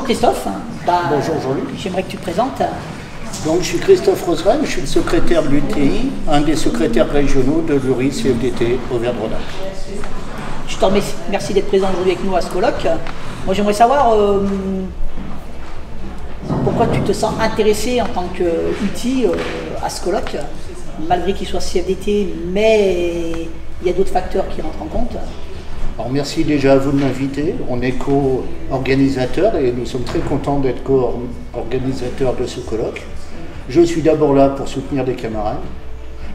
Christophe. Bonjour Jean-Luc. J'aimerais que tu te présentes. Donc, je suis Christophe Roseraine, je suis le secrétaire de l'UTI, un des secrétaires régionaux de l'URI CFDT Auvergne-Rhône-Alpes. Je te remercie d'être présent aujourd'hui avec nous à ce colloque. Moi, j'aimerais savoir pourquoi tu te sens intéressé en tant qu'UTI à ce colloque, malgré qu'il soit CFDT, mais il y a d'autres facteurs qui rentrent en compte. Alors, merci déjà à vous de m'inviter. On est co-organisateurs et nous sommes très contents d'être co-organisateurs de ce colloque. Je suis d'abord là pour soutenir des camarades.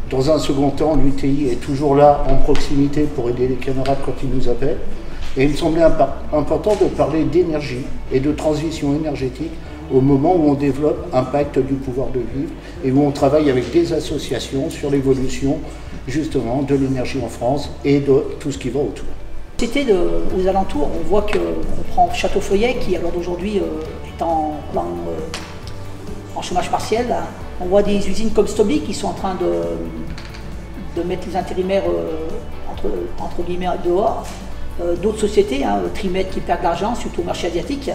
Dans un second temps, l'UTI est toujours là en proximité pour aider les camarades quand ils nous appellent. Et il me semblait important de parler d'énergie et de transition énergétique au moment où on développe un pacte du pouvoir de vivre et où on travaille avec des associations sur l'évolution justement de l'énergie en France et de tout ce qui va autour. C'était aux alentours, on voit qu'on prend Château-Feuillet qui alors d'aujourd'hui est en chômage partiel. On voit des usines comme Stobli qui sont en train de mettre les intérimaires entre guillemets dehors. D'autres sociétés, Trimed qui perdent de l'argent, surtout au marché asiatique.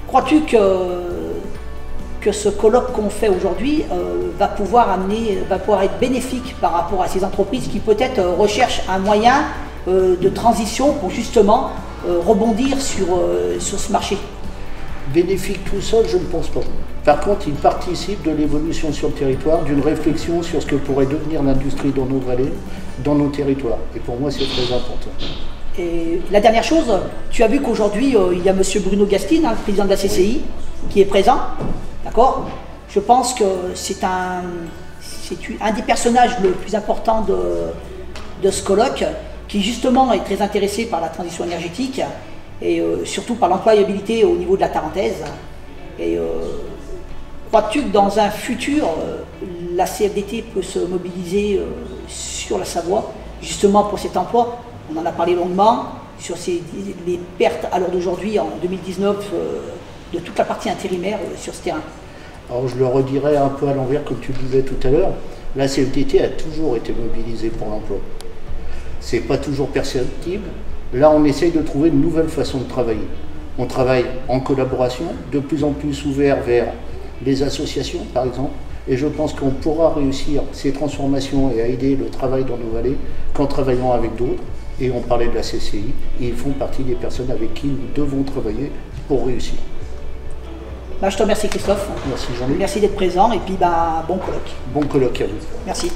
Crois-tu que ce colloque qu'on fait aujourd'hui va pouvoir être bénéfique par rapport à ces entreprises qui peut-être recherchent un moyen de transition pour justement rebondir sur ce marché? Bénéfique tout seul, je ne pense pas. Par contre, il participe de l'évolution sur le territoire, d'une réflexion sur ce que pourrait devenir l'industrie dans nos vallées, dans nos territoires. Et pour moi, c'est très important. Et la dernière chose, tu as vu qu'aujourd'hui, il y a M. Bruno Gastine, le président de la CCI, qui est présent. D'accord? Je pense que c'est un des personnages le plus important de ce colloque, qui justement est très intéressé par la transition énergétique et surtout par l'employabilité au niveau de la Tarentaise. Et crois-tu que dans un futur, la CFDT peut se mobiliser sur la Savoie, justement pour cet emploi? On en a parlé longuement sur les pertes à l'heure d'aujourd'hui, en 2019, de toute la partie intérimaire sur ce terrain. Alors je le redirai un peu à l'envers, comme tu le disais tout à l'heure, la CFDT a toujours été mobilisée pour l'emploi. C'est pas toujours perceptible. Là, on essaye de trouver une nouvelle façon de travailler. On travaille en collaboration, de plus en plus ouvert vers les associations, par exemple, et je pense qu'on pourra réussir ces transformations et à aider le travail dans nos vallées qu'en travaillant avec d'autres. Et on parlait de la CCI, et ils font partie des personnes avec qui nous devons travailler pour réussir. Je te remercie Christophe. Merci Jean-Luc. Merci d'être présent et puis bon colloque. Bon colloque à vous. Merci.